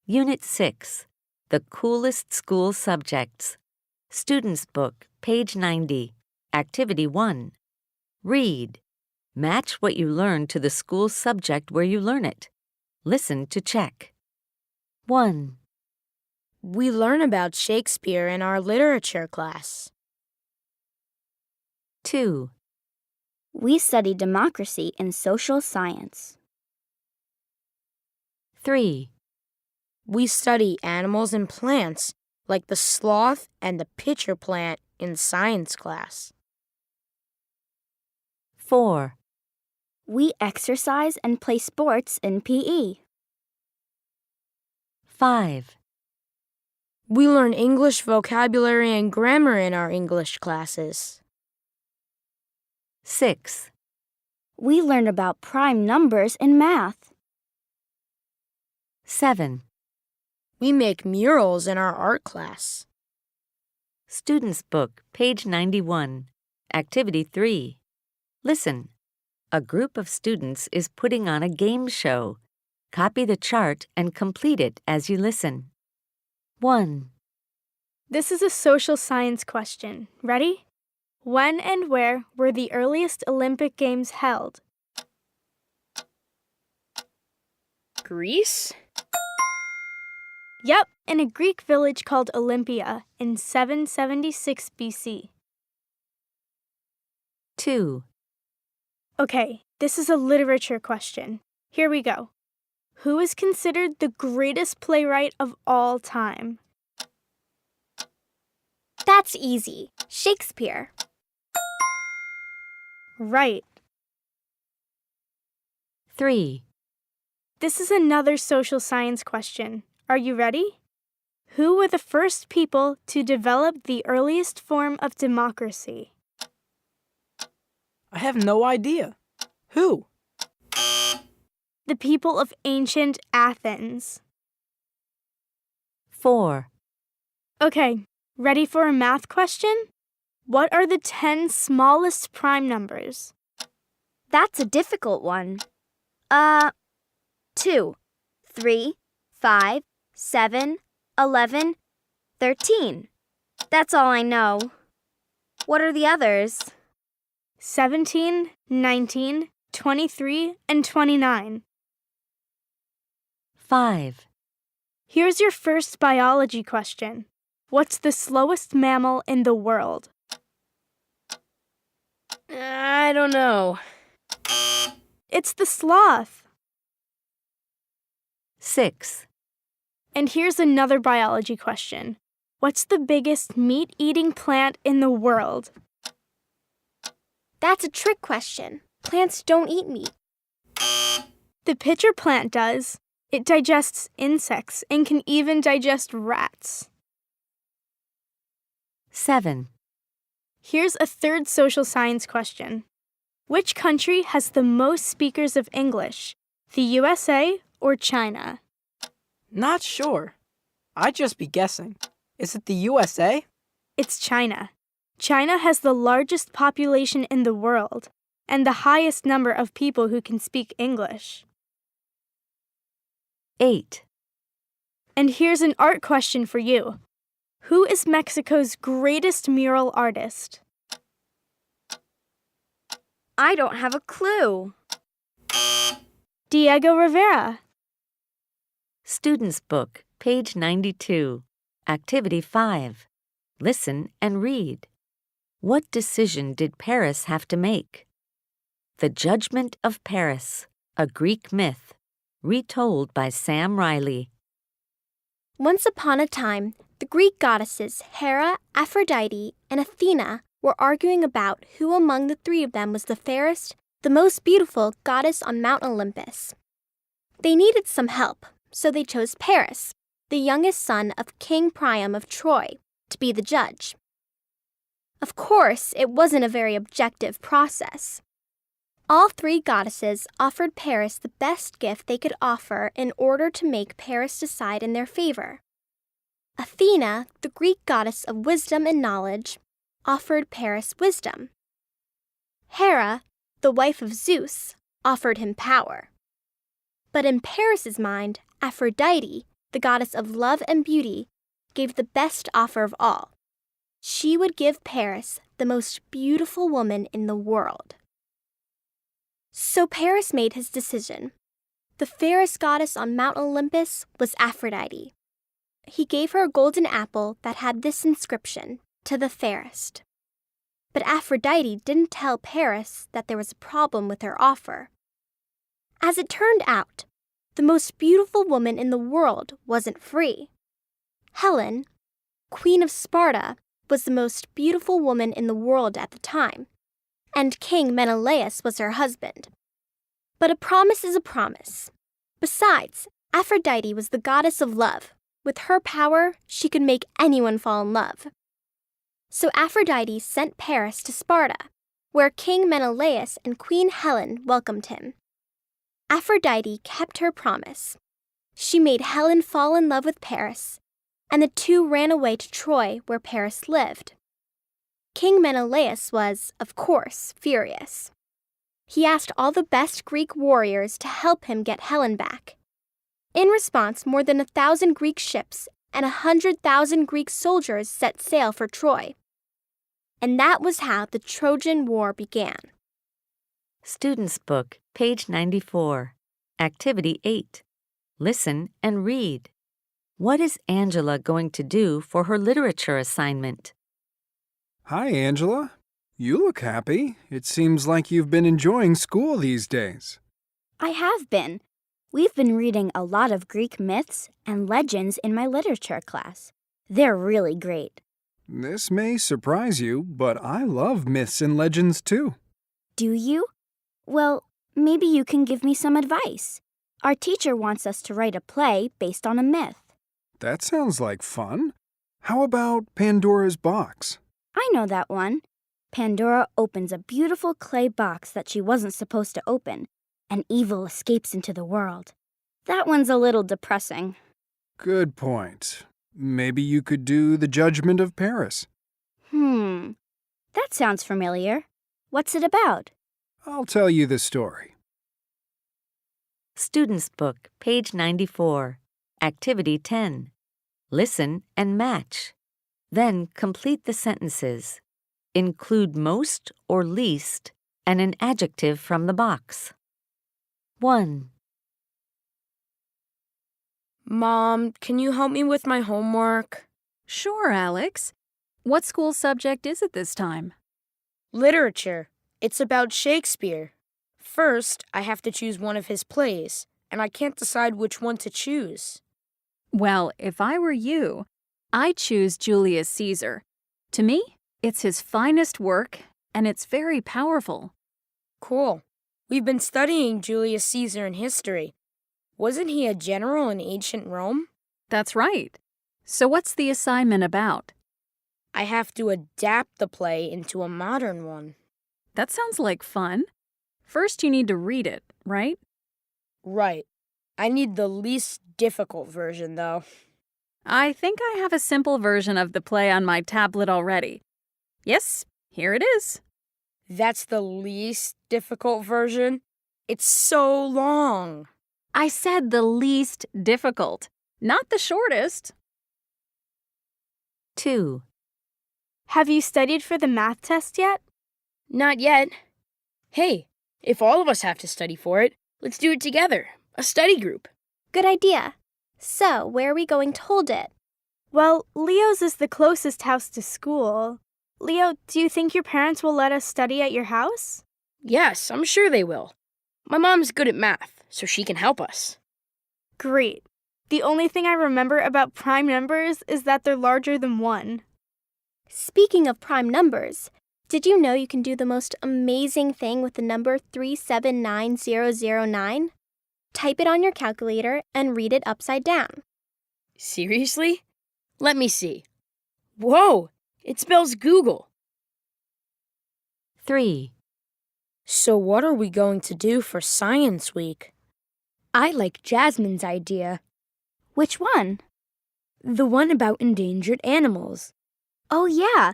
Unit 6, The Coolest School Subjects. Student's Book, page 90. Activity 1. Read. Match what you learn to the school subject where you learn it. Listen to check. 1, We learn about Shakespeare in our literature class. 2, We study democracy in social science. 3, We study animals and plants, like the sloth and the pitcher plant in science class. 4, We exercise and play sports in PE. 5, We learn English vocabulary and grammar in our English classes. 6, We learn about prime numbers in math. 7. We make murals in our art class. Student's Book, page 91. Activity 3. Listen. A group of students is putting on a game show. Copy the chart and complete it as you listen. 1, This is a social science question. Ready? When and where were the earliest Olympic Games held? Greece? Yep, in a Greek village called Olympia in 776 BC. 2, Okay, this is a literature question. Here we go. Who is considered the greatest playwright of all time? That's easy. Shakespeare. Right. 3, This is another social science question. Are you ready? Who were the first people to develop the earliest form of democracy? I have no idea. Who? The people of ancient Athens. 4, Okay, ready for a math question? What are the 10 smallest prime numbers? That's a difficult one. 2, 3, 5, 7, 11, 13. That's all I know. What are the others? 17, 19, 23, and 29. 5, Here's your first biology question. What's the slowest mammal in the world? I don't know. It's the sloth. 6, And here's another biology question. What's the biggest meat-eating plant in the world? That's a trick question. Plants don't eat meat. The pitcher plant does. It digests insects and can even digest rats. 7, Here's a third social science question. Which country has the most speakers of English? The USA or China? Not sure. I'd just be guessing. Is it the USA? It's China. China has the largest population in the world and the highest number of people who can speak English. 8, And here's an art question for you. Who is Mexico's greatest mural artist? I don't have a clue. Diego Rivera. Student's Book, page 92. Activity 5. Listen and read. What decision did Paris have to make? The Judgment of Paris, a Greek myth, retold by Sam Riley. Once upon a time, the Greek goddesses Hera, Aphrodite, and Athena were arguing about who among the three of them was the fairest, the most beautiful goddess on Mount Olympus. They needed some help, so they chose Paris, the youngest son of King Priam of Troy, to be the judge. Of course, it wasn't a very objective process. All three goddesses offered Paris the best gift they could offer in order to make Paris decide in their favor. Athena, the Greek goddess of wisdom and knowledge, offered Paris wisdom. Hera, the wife of Zeus, offered him power. But in Paris's mind, Aphrodite, the goddess of love and beauty, gave the best offer of all. She would give Paris the most beautiful woman in the world. So Paris made his decision. The fairest goddess on Mount Olympus was Aphrodite. He gave her a golden apple that had this inscription, "To the fairest." But Aphrodite didn't tell Paris that there was a problem with her offer. As it turned out, the most beautiful woman in the world wasn't free. Helen, Queen of Sparta, was the most beautiful woman in the world at the time, and King Menelaus was her husband. But a promise is a promise. Besides, Aphrodite was the goddess of love. With her power, she could make anyone fall in love. So Aphrodite sent Paris to Sparta, where King Menelaus and Queen Helen welcomed him. Aphrodite kept her promise. She made Helen fall in love with Paris, and the two ran away to Troy, where Paris lived. King Menelaus was, of course, furious. He asked all the best Greek warriors to help him get Helen back. In response, more than 1,000 Greek ships and 100,000 Greek soldiers set sail for Troy. And that was how the Trojan War began. Student's Book, page 94. Activity 8. Listen and read. What is Angela going to do for her literature assignment? Hi, Angela. You look happy. It seems like you've been enjoying school these days. I have been. We've been reading a lot of Greek myths and legends in my literature class. They're really great. This may surprise you, but I love myths and legends too. Do you? Well, maybe you can give me some advice. Our teacher wants us to write a play based on a myth. That sounds like fun. How about Pandora's Box? I know that one. Pandora opens a beautiful clay box that she wasn't supposed to open, and evil escapes into the world. That one's a little depressing. Good point. Maybe you could do The Judgment of Paris. That sounds familiar. What's it about? I'll tell you the story. Student's Book, page 94. Activity 10. Listen and match. Then complete the sentences. Include most or least and an adjective from the box. 1. Mom, can you help me with my homework? Sure, Alex. What school subject is it this time? Literature. It's about Shakespeare. First, I have to choose one of his plays, and I can't decide which one to choose. Well, if I were you, I'd choose Julius Caesar. To me, it's his finest work, and it's very powerful. Cool. We've been studying Julius Caesar in history. Wasn't he a general in ancient Rome? That's right. So what's the assignment about? I have to adapt the play into a modern one. That sounds like fun. First, you need to read it, right? Right. I need the least difficult version, though. I think I have a simple version of the play on my tablet already. Yes, here it is. That's the least difficult version? It's so long. I said the least difficult, not the shortest. 2. Have you studied for the math test yet? Not yet. Hey, if all of us have to study for it, let's do it together. A study group. Good idea. So, where are we going to hold it? Well, Leo's is the closest house to school. Leo, do you think your parents will let us study at your house? Yes, I'm sure they will. My mom's good at math, so she can help us. Great. The only thing I remember about prime numbers is that they're larger than 1. Speaking of prime numbers, did you know you can do the most amazing thing with the number 379009? Type it on your calculator and read it upside down. Seriously? Let me see. Whoa! It spells Google. 3. So what are we going to do for Science Week? I like Jasmine's idea. Which one? The one about endangered animals. Oh, yeah.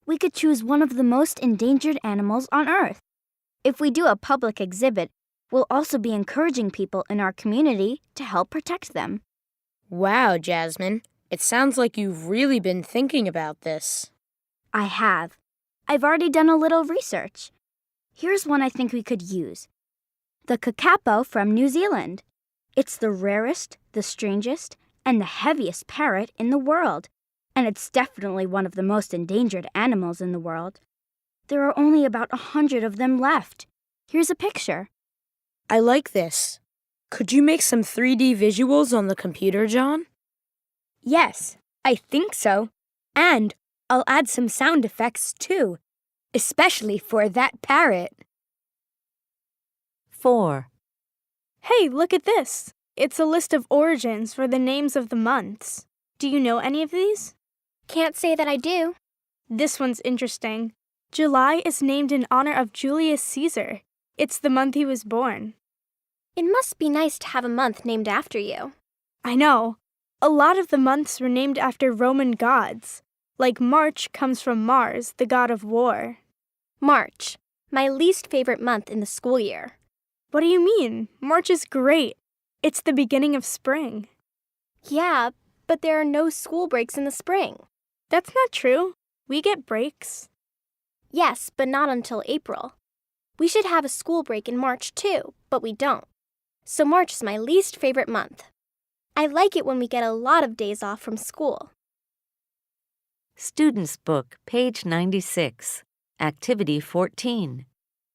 We could choose one of the most endangered animals on Earth. If we do a public exhibit, we'll also be encouraging people in our community to help protect them. Wow, Jasmine. It sounds like you've really been thinking about this. I have. I've already done a little research. Here's one I think we could use. The kakapo from New Zealand. It's the rarest, the strangest, and the heaviest parrot in the world. And it's definitely one of the most endangered animals in the world. There are only about 100 of them left. Here's a picture. I like this. Could you make some 3D visuals on the computer, John? Yes, I think so. And I'll add some sound effects too, especially for that parrot. 4. Hey, look at this. It's a list of origins for the names of the months. Do you know any of these? Can't say that I do. This one's interesting. July is named in honor of Julius Caesar. It's the month he was born. It must be nice to have a month named after you. I know. A lot of the months were named after Roman gods. Like March comes from Mars, the god of war. March, my least favorite month in the school year. What do you mean? March is great. It's the beginning of spring. Yeah, but there are no school breaks in the spring. That's not true. We get breaks. Yes, but not until April. We should have a school break in March too, but we don't. So March is my least favorite month. I like it when we get a lot of days off from school. Student's Book, page 96. Activity 14.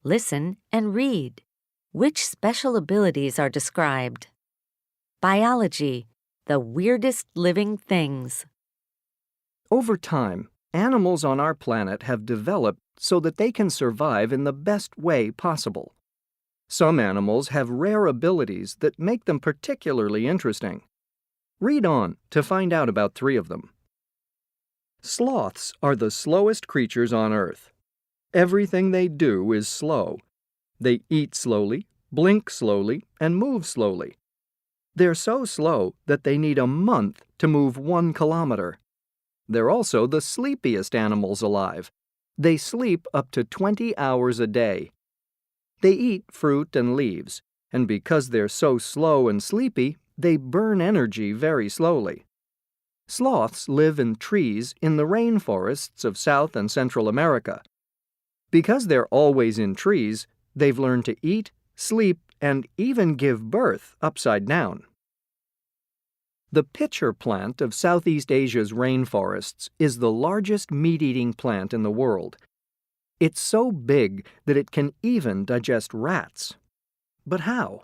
Listen and read. Which special abilities are described? Biology, the weirdest living things. Over time, animals on our planet have developed so that they can survive in the best way possible. Some animals have rare abilities that make them particularly interesting. Read on to find out about 3 of them. Sloths are the slowest creatures on Earth. Everything they do is slow. They eat slowly, blink slowly, and move slowly. They're so slow that they need a month to move 1 kilometer. They're also the sleepiest animals alive. They sleep up to 20 hours a day. They eat fruit and leaves, and because they're so slow and sleepy, they burn energy very slowly. Sloths live in trees in the rainforests of South and Central America. Because they're always in trees, they've learned to eat, sleep, and even give birth upside down. The pitcher plant of Southeast Asia's rainforests is the largest meat-eating plant in the world. It's so big that it can even digest rats. But how?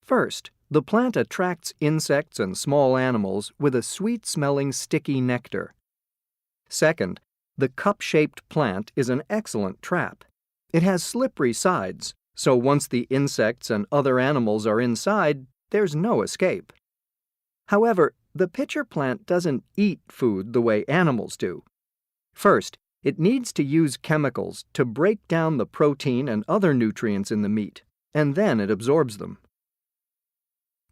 First, the plant attracts insects and small animals with a sweet-smelling sticky nectar. Second, the cup-shaped plant is an excellent trap. It has slippery sides, so once the insects and other animals are inside, there's no escape. However, the pitcher plant doesn't eat food the way animals do. First, it needs to use chemicals to break down the protein and other nutrients in the meat, and then it absorbs them.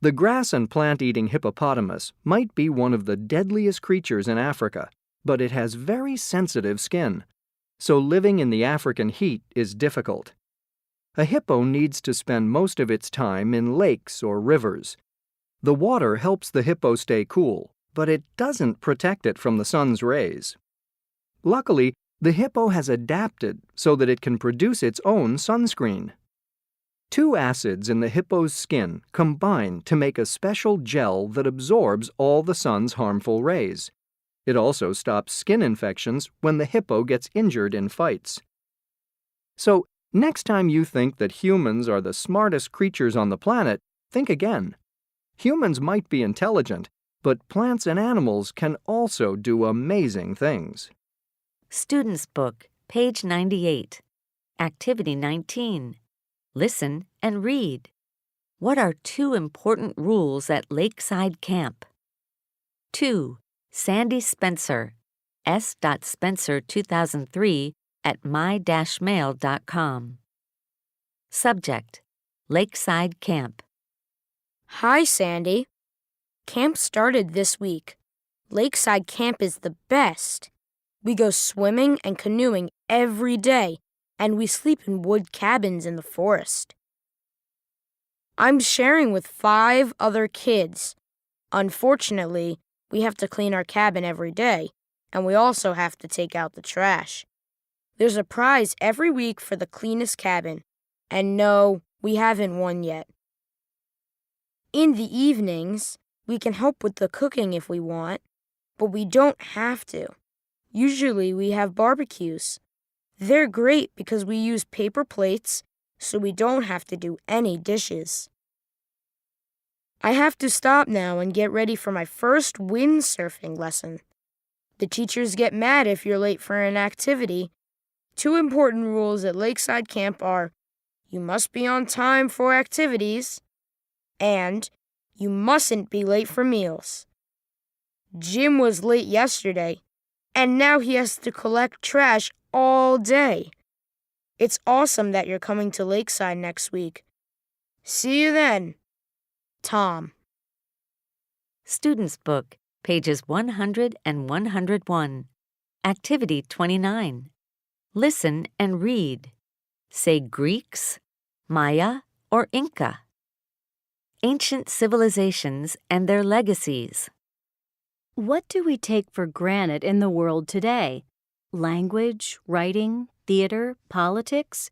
The grass and plant-eating hippopotamus might be one of the deadliest creatures in Africa, but it has very sensitive skin, so living in the African heat is difficult. A hippo needs to spend most of its time in lakes or rivers. The water helps the hippo stay cool, but it doesn't protect it from the sun's rays. Luckily, the hippo has adapted so that it can produce its own sunscreen. 2 acids in the hippo's skin combine to make a special gel that absorbs all the sun's harmful rays. It also stops skin infections when the hippo gets injured in fights. So, next time you think that humans are the smartest creatures on the planet, think again. Humans might be intelligent, but plants and animals can also do amazing things. Student's Book, page 98. Activity 19. Listen and read. What are 2 important rules at Lakeside Camp? 2. Sandy Spencer, s.spencer2003 at my-mail.com. Subject: Lakeside Camp. Hi, Sandy. Camp started this week. Lakeside Camp is the best. We go swimming and canoeing every day, and we sleep in wood cabins in the forest. I'm sharing with 5 other kids. Unfortunately, we have to clean our cabin every day, and we also have to take out the trash. There's a prize every week for the cleanest cabin, and no, we haven't won yet. In the evenings, we can help with the cooking if we want, but we don't have to. Usually we have barbecues. They're great because we use paper plates, so we don't have to do any dishes. I have to stop now and get ready for my first windsurfing lesson. The teachers get mad if you're late for an activity. 2 important rules at Lakeside Camp are, you must be on time for activities, and you mustn't be late for meals. Jim was late yesterday, and now he has to collect trash all day. It's awesome that you're coming to Lakeside next week. See you then, Tom. Student's Book, pages 100 and 101. Activity 29. Listen and read. Say Greeks, Maya, or Inca. Ancient civilizations and their legacies. What do we take for granted in the world today? Language, writing, theater, politics?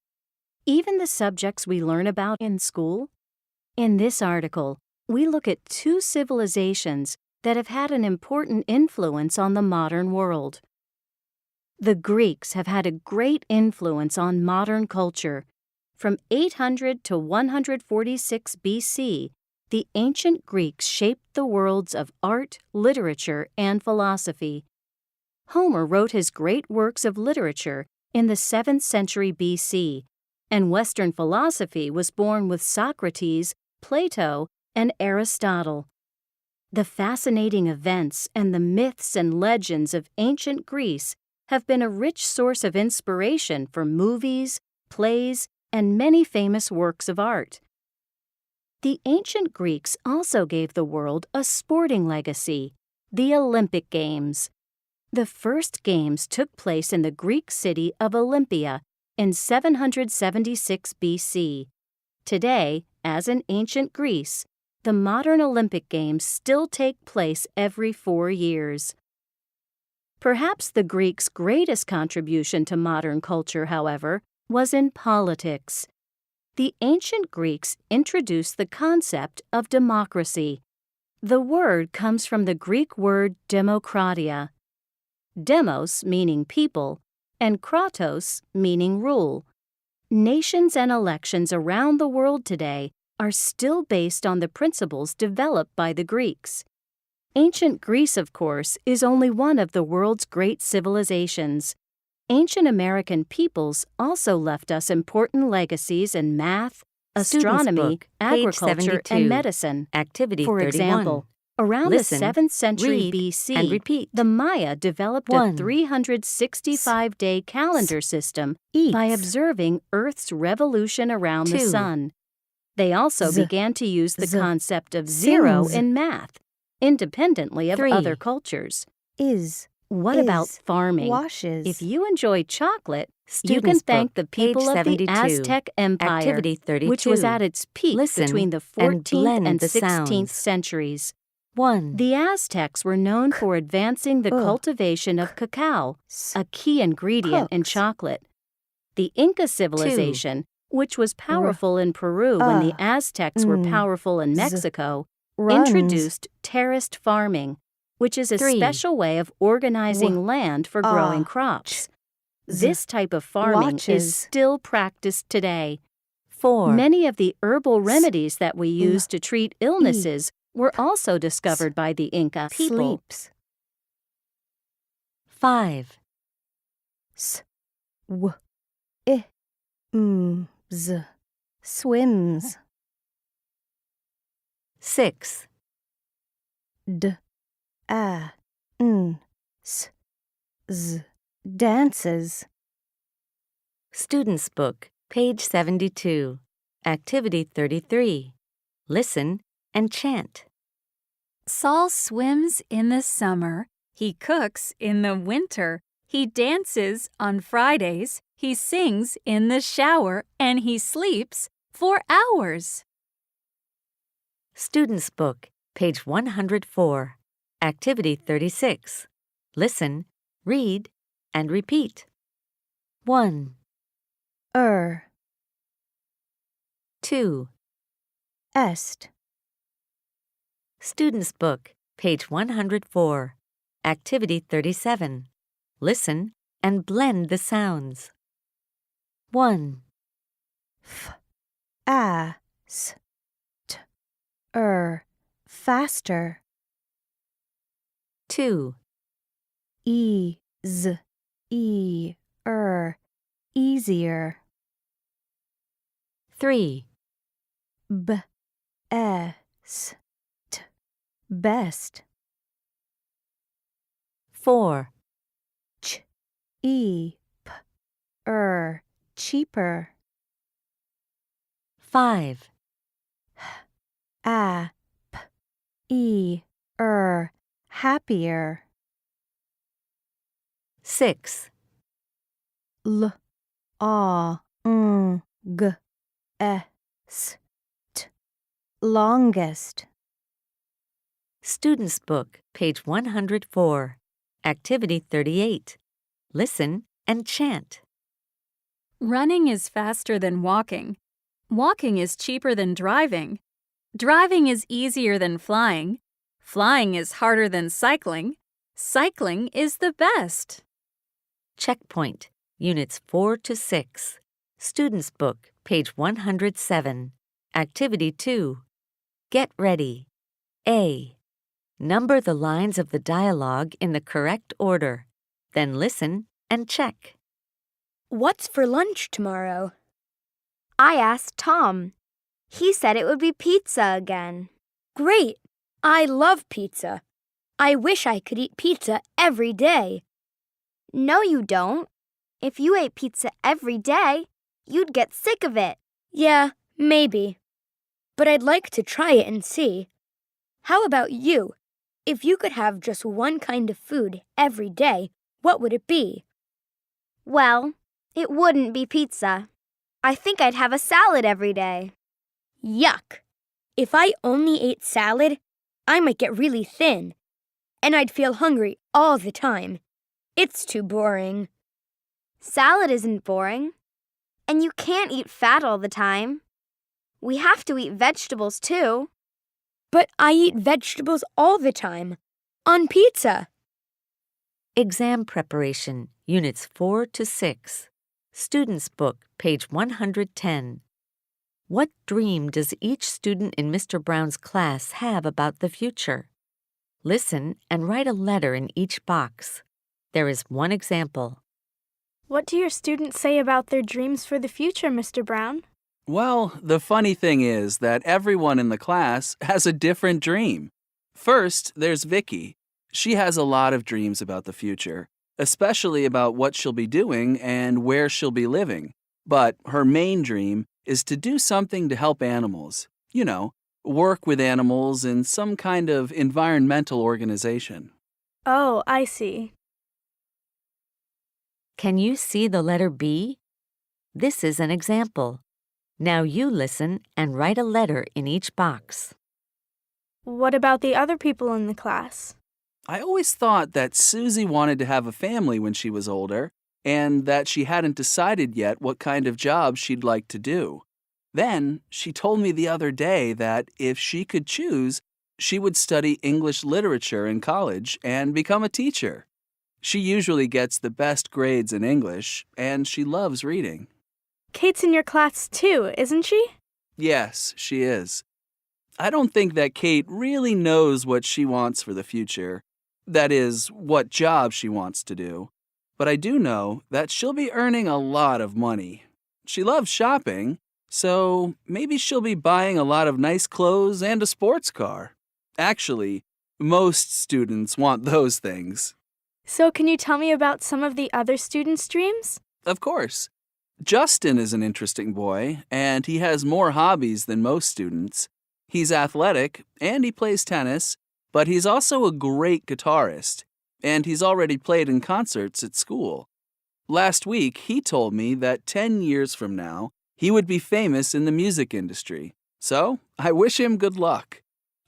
Even the subjects we learn about in school? In this article, we look at 2 civilizations that have had an important influence on the modern world. The Greeks have had a great influence on modern culture. From 800 to 146 BC, the ancient Greeks shaped the worlds of art, literature, and philosophy. Homer wrote his great works of literature in the 7th century BC, and Western philosophy was born with Socrates, Plato, and Aristotle. The fascinating events and the myths and legends of ancient Greece have been a rich source of inspiration for movies, plays, and many famous works of art. The ancient Greeks also gave the world a sporting legacy, the Olympic Games. The first games took place in the Greek city of Olympia in 776 BC. Today, as in ancient Greece, the modern Olympic Games still take place every 4 years. Perhaps the Greeks' greatest contribution to modern culture, however, was in politics. The ancient Greeks introduced the concept of democracy. The word comes from the Greek word demokratia. Demos meaning people, and kratos meaning rule. Nations and elections around the world today are still based on the principles developed by the Greeks. Ancient Greece, of course, is only one of the world's great civilizations. Ancient American peoples also left us important legacies in math, astronomy, Book, page agriculture, 72. and medicine. Activity For 31. example, around Listen, the 7th century read, BC, and repeat. the Maya developed 1. a 365-day calendar system by observing Earth's revolution around the 2. sun. They also Z. began to use the Z. concept of zero Sings. in math, independently of 3. other cultures. Is. What Is. about farming? Washes. If you enjoy chocolate, you can Student's thank Book, the people page of the 72. Aztec Empire, Activity 32. which was at its peak Listen between the and 14th blend and the 16th sounds. centuries. 1. The Aztecs were known for advancing the cultivation of cacao, a key ingredient in Cooks. chocolate. The Inca civilization, which was powerful in Peru when the Aztecs were powerful in Mexico, introduced terraced farming, which is a 3. special way of organizing land for growing crops. This type of farming is Watches. still practiced today. 4. Many of the herbal remedies that we use to treat illnesses were also discovered by the Inca people. Sleeps. 5. S. W. I. Z. Swims. 6. D. A. N. S. Z. Dances. Student's Book, page 72. Activity 33. Listen and chant. Saul swims in the summer. He cooks in the winter. He dances on Fridays. He sings in the shower. And he sleeps for hours. Student's Book, page 104, activity 36. Listen, read, and repeat. 1, 2. Est. Student's Book, page 104, activity 37. Listen and blend the sounds. 1, faster. 2, easier. 3, best. 4, cheaper. 5, happier. 6, longest. Student's Book, page 104, activity 38. Listen and chant. Running is faster than walking. Walking is cheaper than driving. Driving is easier than flying. Flying is harder than cycling. Cycling is the best. Checkpoint, Units 4 to 6. Student's Book, page 107. Activity 2. Get ready. A. Number the lines of the dialogue in the correct order. Then listen and check. What's for lunch tomorrow? I asked Tom. He said it would be pizza again. Great! I love pizza. I wish I could eat pizza every day. No, you don't. If you ate pizza every day, you'd get sick of it. Yeah, maybe. But I'd like to try it and see. How about you? If you could have just one kind of food every day, what would it be? Well, it wouldn't be pizza. I think I'd have a salad every day. Yuck! If I only ate salad, I might get really thin. And I'd feel hungry all the time. It's too boring. Salad isn't boring. And you can't eat fat all the time. We have to eat vegetables too. But I eat vegetables all the time. On pizza. Exam Preparation, Units 4 to 6. Student's Book, page 110. What dream does each student in Mr. Brown's class have about the future? Listen and write a letter in each box. There is one example. What do your students say about their dreams for the future, Mr. Brown? Well, the funny thing is that everyone in the class has a different dream. First, there's Vicky. She has a lot of dreams about the future, especially about what she'll be doing and where she'll be living. But her main dream is to do something to help animals. You know, work with animals in some kind of environmental organization. Oh, I see. Can you see the letter B? This is an example. Now you listen and write a letter in each box. What about the other people in the class? I always thought that Susie wanted to have a family when she was older, and that she hadn't decided yet what kind of job she'd like to do. Then she told me the other day that if she could choose, she would study English literature in college and become a teacher. She usually gets the best grades in English, and she loves reading. Kate's in your class too, isn't she? Yes, she is. I don't think that Kate really knows what she wants for the future. That is, what job she wants to do. But I do know that she'll be earning a lot of money. She loves shopping, so maybe she'll be buying a lot of nice clothes and a sports car. Actually, most students want those things. So can you tell me about some of the other students' dreams? Of course. Justin is an interesting boy, and he has more hobbies than most students. He's athletic, and he plays tennis, but he's also a great guitarist, and he's already played in concerts at school. Last week, he told me that 10 years from now, he would be famous in the music industry. So, I wish him good luck.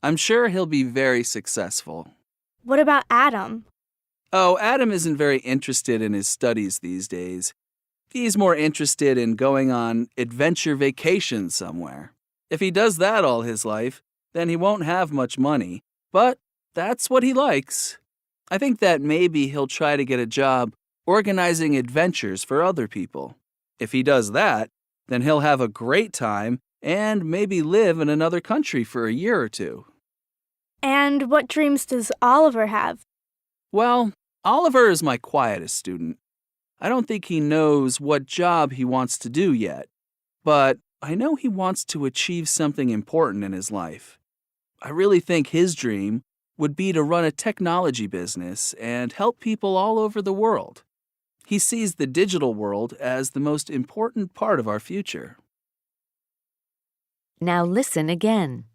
I'm sure he'll be very successful. What about Adam? Oh, Adam isn't very interested in his studies these days. He's more interested in going on adventure vacations somewhere. If he does that all his life, then he won't have much money. But that's what he likes. I think that maybe he'll try to get a job organizing adventures for other people. If he does that, then he'll have a great time and maybe live in another country for a year or two. And what dreams does Oliver have? Well, Oliver is my quietest student. I don't think he knows what job he wants to do yet, but I know he wants to achieve something important in his life. I really think his dream would be to run a technology business and help people all over the world. He sees the digital world as the most important part of our future. Now listen again.